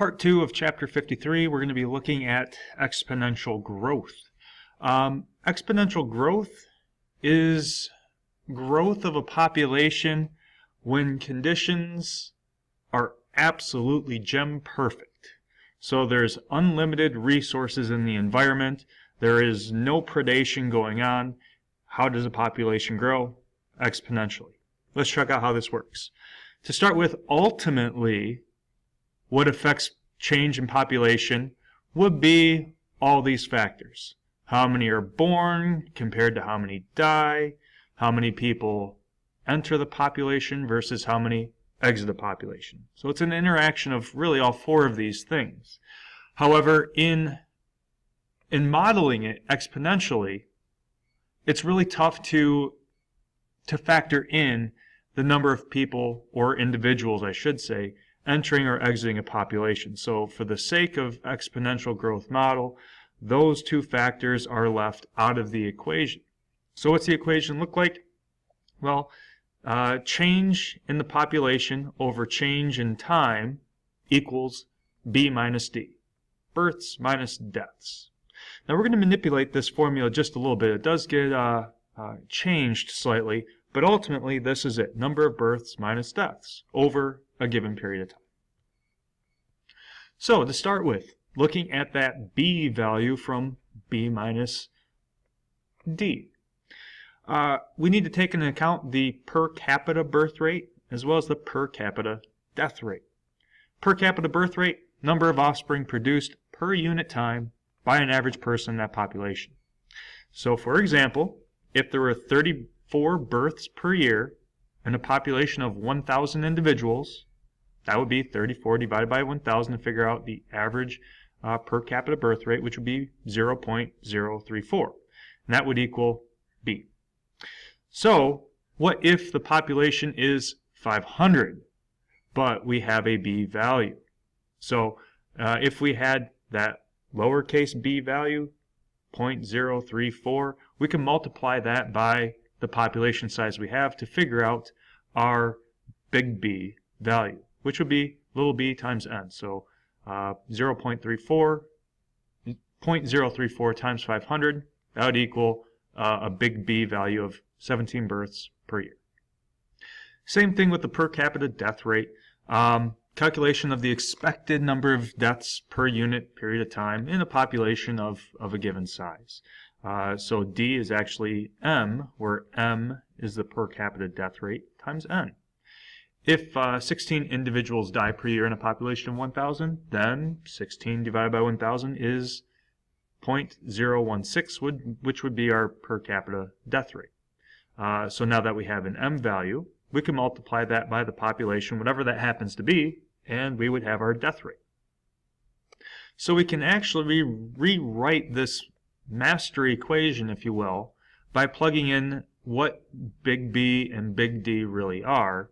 Part 2 of Chapter 53, we're going to be looking at exponential growth. Exponential growth is growth of a population when conditions are absolutely gem perfect. So there's unlimited resources in the environment. There is no predation going on. How does a population grow? Exponentially. Let's check out how this works. To start with, ultimately, what affects change in population would be all these factors. How many are born compared to how many die, how many people enter the population versus how many exit the population. So it's an interaction of really all four of these things. However, in modeling it exponentially, it's really tough to factor in the number of people, or individuals I should say, entering or exiting a population. So for the sake of exponential growth model, those two factors are left out of the equation. So what's the equation look like? Well, change in the population over change in time equals B minus D. Births minus deaths. Now we're going to manipulate this formula just a little bit. It does get changed slightly, but ultimately this is it. Number of births minus deaths over a given period of time. So to start with, looking at that B value from B minus D. We need to take into account the per capita birth rate as well as the per capita death rate. Per capita birth rate, number of offspring produced per unit time by an average person in that population. So for example, if there were 34 births per year in a population of 1,000 individuals, that would be 34 divided by 1,000 to figure out the average per capita birth rate, which would be 0.034. And that would equal B. So what if the population is 500, but we have a B value? So if we had that lowercase b value, 0.034, we can multiply that by the population size we have to figure out our big B value, which would be little b times n. So 0.34 times 500, that would equal a big B value of 17 births per year. Same thing with the per capita death rate. Calculation of the expected number of deaths per unit period of time in a population of a given size. So D is actually M, where M is the per capita death rate, times N. If 16 individuals die per year in a population of 1,000, then 16 divided by 1,000 is 0.016, which would be our per capita death rate. So now that we have an M value, we can multiply that by the population, whatever that happens to be, and we would have our death rate. So we can actually rewrite this master equation, if you will, by plugging in what big B and big D really are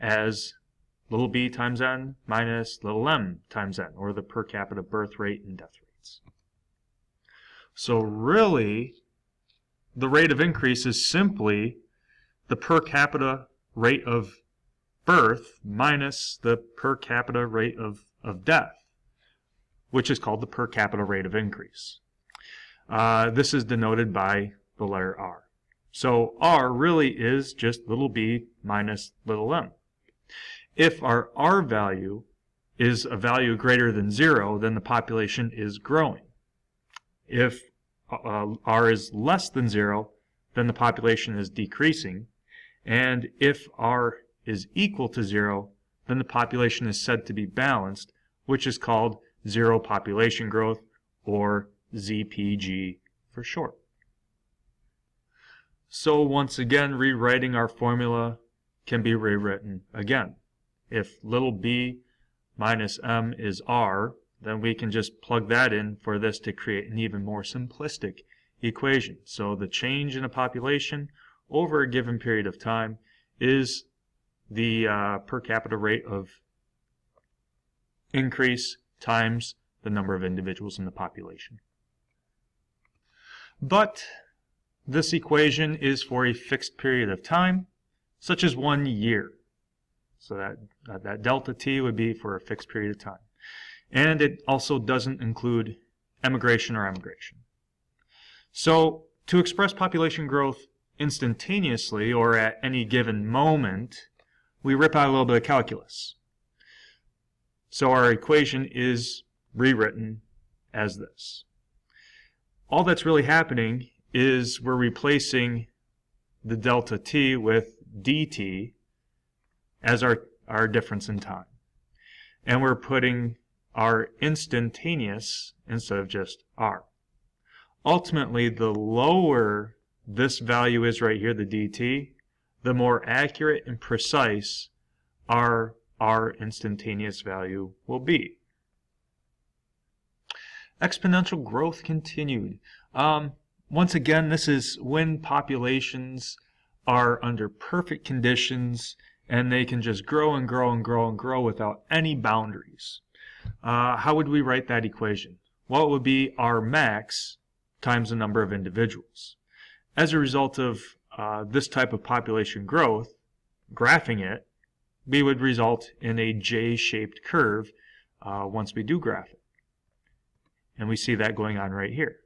as little b times n minus little m times n, or the per capita birth rate and death rates. So really, the rate of increase is simply the per capita rate of birth minus the per capita rate of death, which is called the per capita rate of increase. This is denoted by the letter R. So R really is just little b minus little m. If our R value is a value greater than 0, then the population is growing. If R is less than 0, then the population is decreasing. And if R is equal to 0, then the population is said to be balanced, which is called zero population growth, or ZPG for short. So once again, rewriting our formula can be rewritten again. If little b minus m is R, then we can just plug that in for this to create an even more simplistic equation. So the change in a population over a given period of time is the per capita rate of increase times the number of individuals in the population. But this equation is for a fixed period of time, such as 1 year. So that delta t would be for a fixed period of time. And it also doesn't include emigration or emigration. So to express population growth instantaneously or at any given moment, we rip out a little bit of calculus. So our equation is rewritten as this. All that's really happening is we're replacing the delta t with dt as our difference in time. And we're putting our instantaneous instead of just r. Ultimately, the lower this value is right here, the dt, the more accurate and precise our instantaneous value will be. Exponential growth continued. Once again, this is when populations are under perfect conditions and they can just grow and grow and grow and grow without any boundaries. How would we write that equation? Well, it would be R max times the number of individuals. As a result of this type of population growth, graphing it, we would result in a J-shaped curve once we do graph it. And we see that going on right here.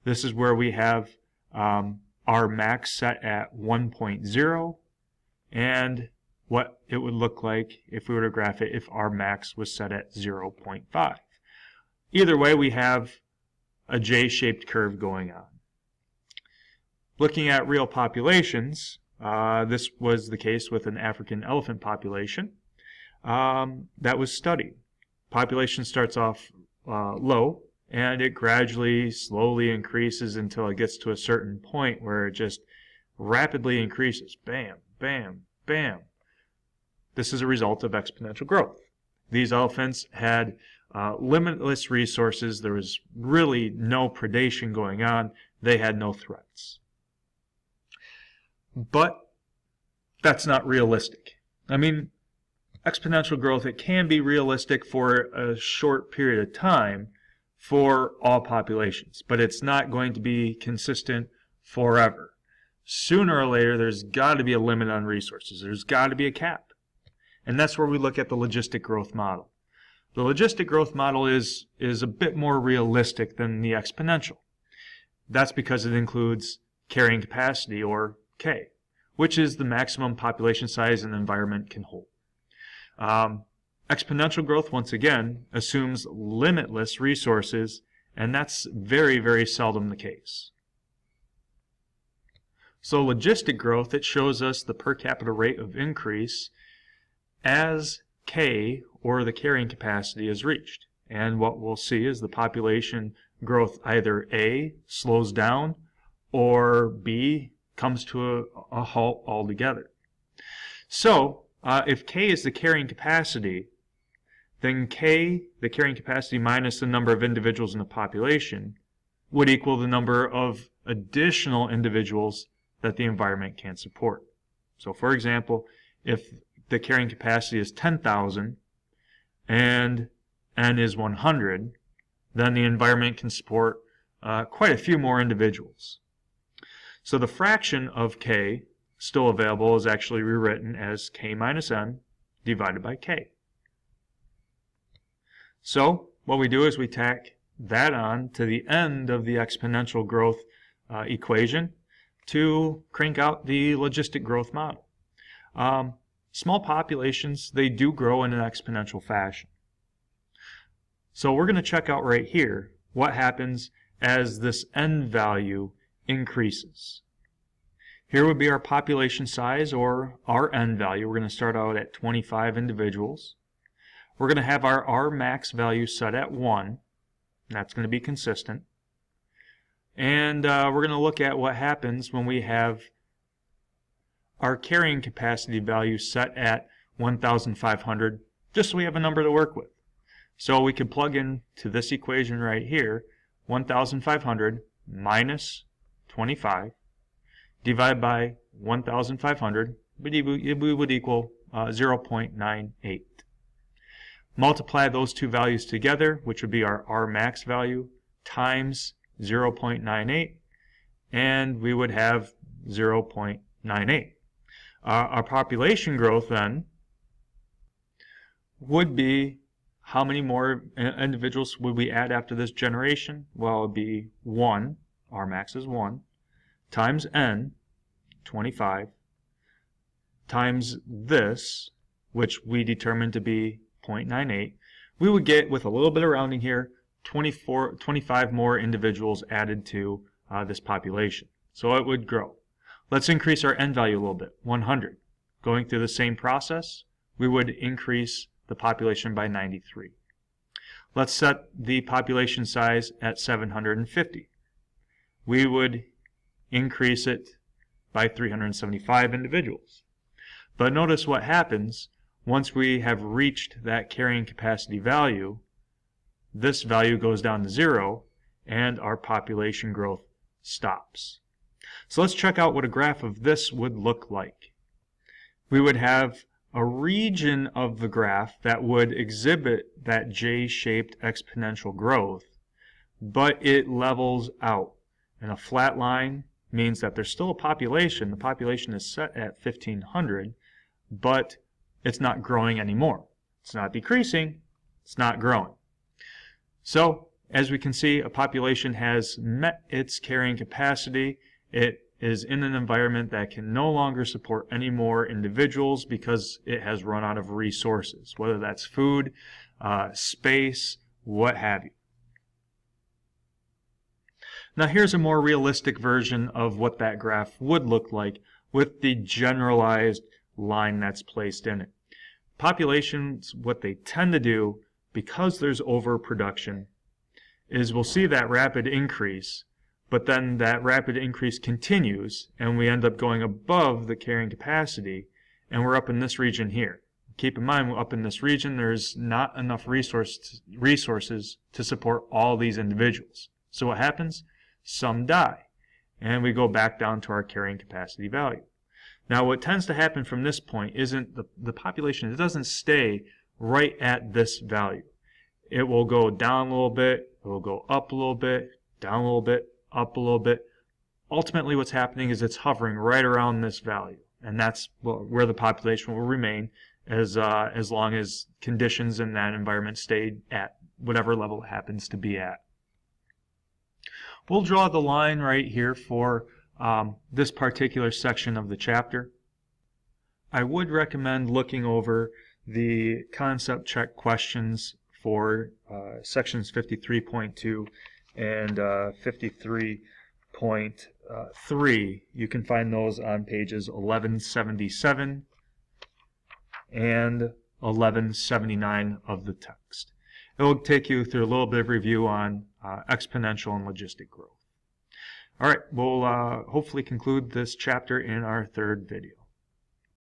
This is where we have our max set at 1.0 and what it would look like if we were to graph it if our max was set at 0.5. Either way, we have a J-shaped curve going on. Looking at real populations, this was the case with an African elephant population that was studied. Population starts off low, and it gradually, slowly increases until it gets to a certain point where it just rapidly increases. Bam, bam, bam. This is a result of exponential growth. These elephants had limitless resources. There was really no predation going on. They had no threats. But that's not realistic. I mean, exponential growth, it can be realistic for a short period of time for all populations, but it's not going to be consistent forever. Sooner or later, there's got to be a limit on resources. There's got to be a cap. And that's where we look at the logistic growth model. The logistic growth model is a bit more realistic than the exponential. That's because it includes carrying capacity, or K, which is the maximum population size an environment can hold. Exponential growth, once again, assumes limitless resources, and that's very, very seldom the case. So logistic growth, it shows us the per capita rate of increase as K, or the carrying capacity, is reached. And what we'll see is the population growth either A, slows down, or B, comes to a halt altogether. So if K is the carrying capacity, then K, the carrying capacity minus the number of individuals in the population, would equal the number of additional individuals that the environment can support. So for example, if the carrying capacity is 10,000 and N is 100, then the environment can support quite a few more individuals. So the fraction of K still available is actually rewritten as K minus N divided by K. So what we do is we tack that on to the end of the exponential growth equation to crank out the logistic growth model. Small populations, they do grow in an exponential fashion. So we're going to check out right here what happens as this N value increases. Here would be our population size, or our N value. We're going to start out at 25 individuals. We're going to have our R max value set at 1. That's going to be consistent. And we're going to look at what happens when we have our carrying capacity value set at 1,500, just so we have a number to work with. So we can plug in to this equation right here, 1,500 minus 25 divided by 1,500, we would equal 0.98. Multiply those two values together, which would be our R max value, times 0.98, and we would have 0.98. Our population growth then would be how many more individuals would we add after this generation? Well, it would be 1, our max is 1, times n, 25, times this, which we determined to be 0.98. We would get, with a little bit of rounding here, 25 more individuals added to this population. So it would grow. Let's increase our n value a little bit, 100. Going through the same process, we would increase the population by 93. Let's set the population size at 750. We would increase it by 375 individuals. But notice what happens once we have reached that carrying capacity value. This value goes down to 0 and our population growth stops. So let's check out what a graph of this would look like. We would have a region of the graph that would exhibit that J-shaped exponential growth, but it levels out. And a flat line means that there's still a population. The population is set at 1,500, but it's not growing anymore. It's not decreasing, it's not growing. So, as we can see, a population has met its carrying capacity. It is in an environment that can no longer support any more individuals because it has run out of resources, whether that's food, space, what have you. Now here's a more realistic version of what that graph would look like with the generalized line that's placed in it. Populations, what they tend to do, because there's overproduction, is we'll see that rapid increase, but then that rapid increase continues and we end up going above the carrying capacity, and we're up in this region here. Keep in mind, up in this region there's not enough resources to support all these individuals. So what happens? Some die, and we go back down to our carrying capacity value. Now what tends to happen from this point isn't the population, it doesn't stay right at this value. It will go down a little bit, it will go up a little bit, down a little bit, up a little bit. Ultimately what's happening is it's hovering right around this value, and that's where the population will remain as long as conditions in that environment stay at whatever level it happens to be at. We'll draw the line right here for this particular section of the chapter. I would recommend looking over the concept check questions for sections 53.2 and 53.3. You can find those on pages 1177 and 1179 of the text. It will take you through a little bit of review on exponential and logistic growth. All right, we'll hopefully conclude this chapter in our third video.